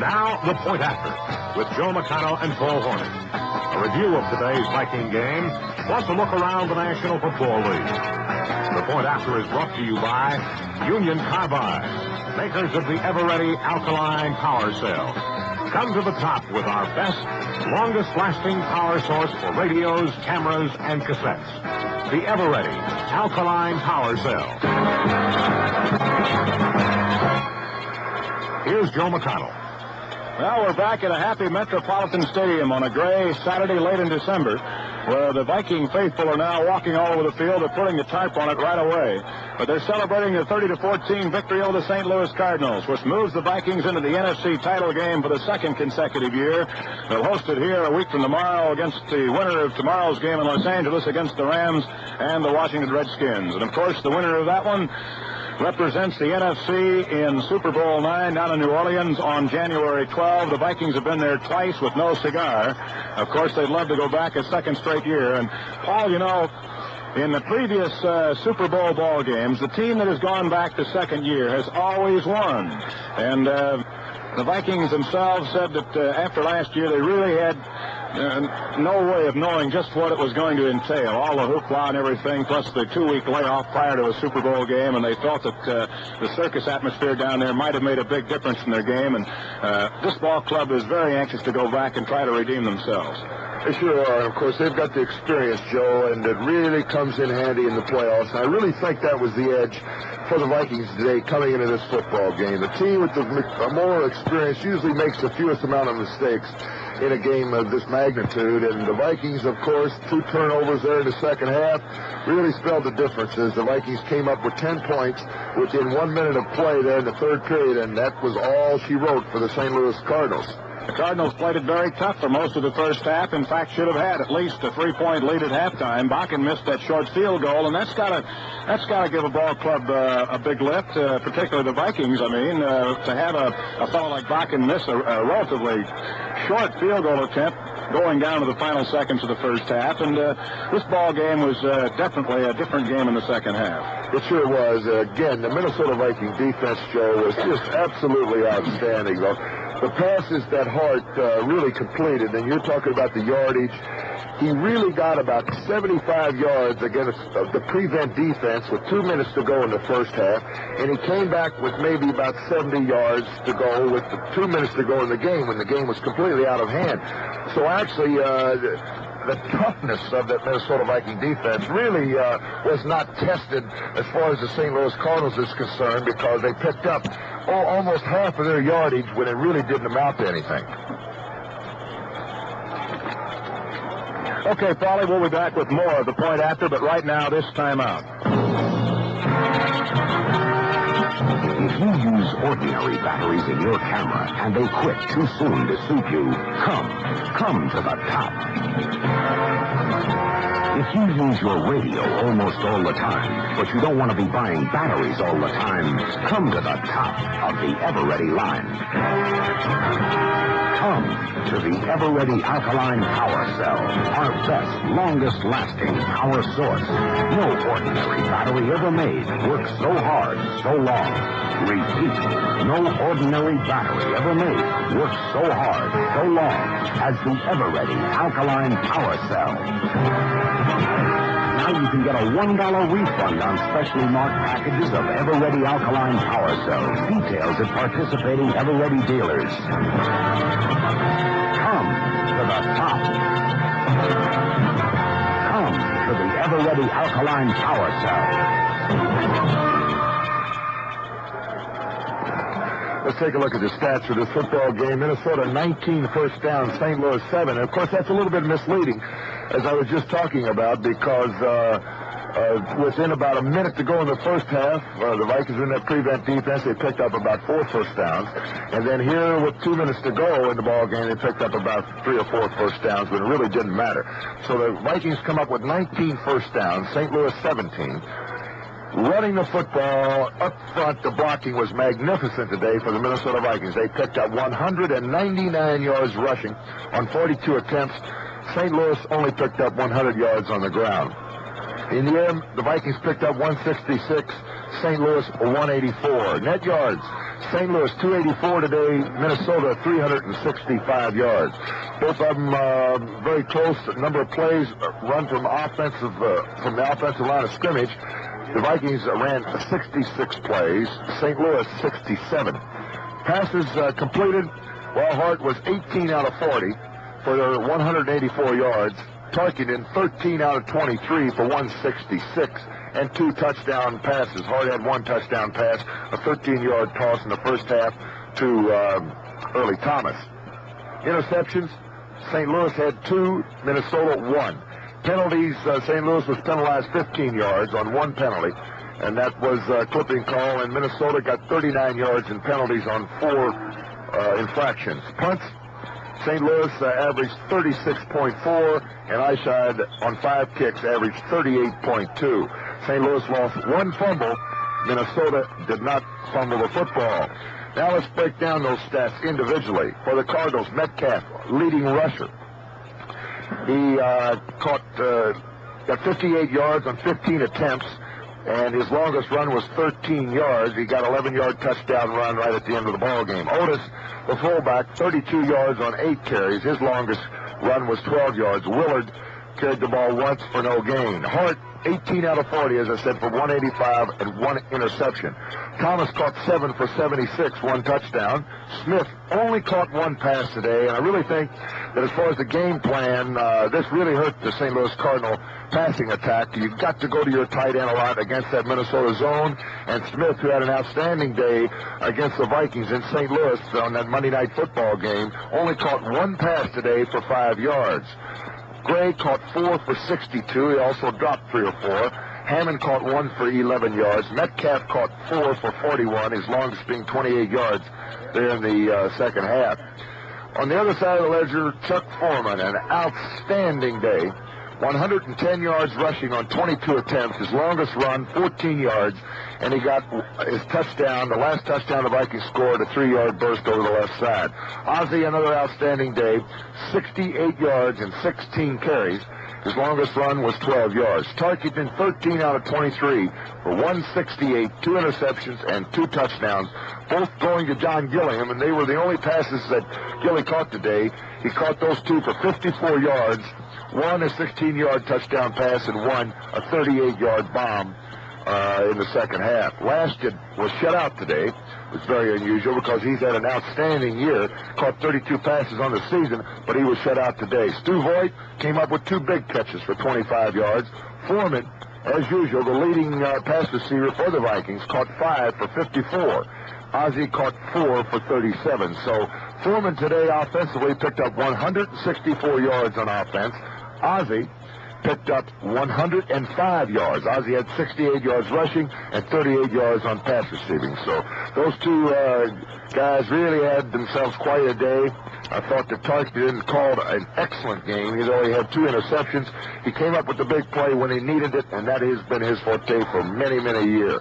Now, the point after, with Joe McConnell and Paul Hornick. A review of today's Viking game, plus a look around the National Football League. The point after is brought to you by Union Carbide, makers of the ever-ready alkaline power cell. Come to the top with our best, longest-lasting power source for radios, cameras, and cassettes. The ever-ready alkaline power cell. Here's Joe McConnell. Well, we're back at a happy Metropolitan Stadium on a gray Saturday late in December, where the Viking faithful are now walking all over the field. They're putting the tarp on it right away. But they're celebrating their 30-14 victory over the St. Louis Cardinals, which moves the Vikings into the NFC title game for the second consecutive year. They'll host it here a week from tomorrow against the winner of tomorrow's game in Los Angeles against the Rams and the Washington Redskins. And, of course, the winner of that one represents the NFC in Super Bowl IX down in New Orleans on January 12. The Vikings have been there twice with no cigar. Of course, they'd love to go back a second straight year. And, Paul, you know, in the previous Super Bowl ball games, the team that has gone back the second year has always won. And the Vikings themselves said that after last year, they really had no way of knowing just what it was going to entail, all the hoopla and everything, plus the 2-week layoff prior to a Super Bowl game, and they felt that the circus atmosphere down there might have made a big difference in their game, and this ball club is very anxious to go back and try to redeem themselves. They sure are. Of course, they've got the experience, Joe, and it really comes in handy in the playoffs. And I really think that was the edge for the Vikings today coming into this football game. The team with the more experience usually makes the fewest amount of mistakes in a game of this magnitude. And the Vikings, of course, 2 turnovers there in the second half really spelled the differences. The Vikings came up with 10 points within 1 minute of play there in the third period, and that was all she wrote for the St. Louis Cardinals. The Cardinals played it very tough for most of the first half. In fact, should have had at least a 3-point lead at halftime. Bakken missed that short field goal, and that's got to give a ball club a big lift, particularly the Vikings. I mean, to have a fellow like Bakken miss a relatively short field goal attempt going down to the final seconds of the first half, and this ball game was definitely a different game in the second half. It sure was. Again, the Minnesota Viking defense, Joe, was just absolutely outstanding. The passes that Hart really completed, and you're talking about the yardage, he really got about 75 yards against the prevent defense with 2 minutes to go in the first half, and he came back with maybe about 70 yards to go with 2 minutes to go in the game when the game was completely out of hand. So actually, the toughness of that Minnesota Viking defense really was not tested as far as the St. Louis Cardinals is concerned, because they picked up almost half of their yardage when it really didn't amount to anything. Okay, Paulie, we'll be back with more of the point after, but right now, this time out. If you use ordinary batteries in your camera and they quit too soon to suit you, come to the top. If you use your radio almost all the time, but you don't want to be buying batteries all the time, come to the top of the Ever-Ready line. Come to the Ever-Ready Alkaline Power Cell, our best, longest-lasting power source. No ordinary battery ever made works so hard, so long. Repeat, no ordinary battery ever made works so hard, so long as the Ever-Ready Alkaline Power Cell. Now you can get a $1 refund on specially marked packages of Ever-Ready Alkaline Power Cells. Details at participating Ever-Ready dealers. Come to the top. Come to the Ever-Ready Alkaline Power Cell. Let's take a look at the stats for this football game. Minnesota 19 first downs, St. Louis 7. And of course, that's a little bit misleading, as I was just talking about, because within about a minute to go in the first half, the Vikings in that prevent defense, they picked up about 4 first downs. And then here, with 2 minutes to go in the ball game, they picked up about 3 or 4 first downs, but it really didn't matter. So the Vikings come up with 19 first downs, St. Louis 17. Running the football up front, the blocking was magnificent today for the Minnesota Vikings. They picked up 199 yards rushing on 42 attempts. St. Louis only picked up 100 yards on the ground. In the air, the Vikings picked up 166, St. Louis 184. Net yards, St. Louis 284 today, Minnesota 365 yards. Both of them very close. A number of plays run from the offensive line of scrimmage. The Vikings ran 66 plays, St. Louis 67. Passes completed, well, Hart was 18 out of 40 for their 184 yards. Tarkenton 13 out of 23 for 166 and 2 touchdown passes. Hart had 1 touchdown pass, a 13-yard toss in the first half to Early Thomas. Interceptions, St. Louis had 2, Minnesota 1. Penalties, St. Louis was penalized 15 yards on 1 penalty, and that was a clipping call, and Minnesota got 39 yards in penalties on 4 infractions. Punts, St. Louis averaged 36.4, and Eichheid on 5 kicks averaged 38.2. St. Louis lost 1 fumble. Minnesota did not fumble the football. Now let's break down those stats individually. For the Cardinals, Metcalf, leading rusher. He got 58 yards on 15 attempts, and his longest run was 13 yards. He got 11-yard touchdown run right at the end of the ball game. Otis, the fullback, 32 yards on 8 carries. His longest run was 12 yards. Willard carried the ball once for no gain. Hart, 18 out of 40, as I said, for 185 and 1 interception. Thomas caught 7 for 76, 1 touchdown. Smith only caught 1 pass today, and I really think that as far as the game plan, this really hurt the St. Louis Cardinal passing attack. You've got to go to your tight end a lot against that Minnesota zone, and Smith, who had an outstanding day against the Vikings in St. Louis on that Monday Night Football game, only caught 1 pass today for 5 yards. Gray caught 4 for 62. He also dropped 3 or 4. Hammond caught 1 for 11 yards. Metcalf caught 4 for 41, his longest being 28 yards there in the second half. On the other side of the ledger, Chuck Foreman, an outstanding day. 110 yards rushing on 22 attempts. His longest run, 14 yards, and he got his touchdown, the last touchdown the Vikings scored, a 3-yard burst over the left side. Ozzie, another outstanding day, 68 yards and 16 carries. His longest run was 12 yards. Tarkenton, 13 out of 23 for 168, 2 interceptions, and 2 touchdowns, both going to John Gilliam, and they were the only passes that Gilly caught today. He caught those 2 for 54 yards, 1 a 16-yard touchdown pass, and 1 a 38-yard bomb in the second half. Lasted was shut out today. It was very unusual because he's had an outstanding year, caught 32 passes on the season, but he was shut out today. Stu Voigt came up with 2 big catches for 25 yards. Foreman, as usual, the leading pass receiver for the Vikings, caught 5 for 54. Ozzie caught 4 for 37. So Foreman today offensively picked up 164 yards on offense. Ozzie picked up 105 yards. Ozzie had 68 yards rushing and 38 yards on pass receiving. So those 2 guys really had themselves quite a day. I thought that Tarkenton called an excellent game. He only had 2 interceptions. He came up with the big play when he needed it, and that has been his forte for many, many years.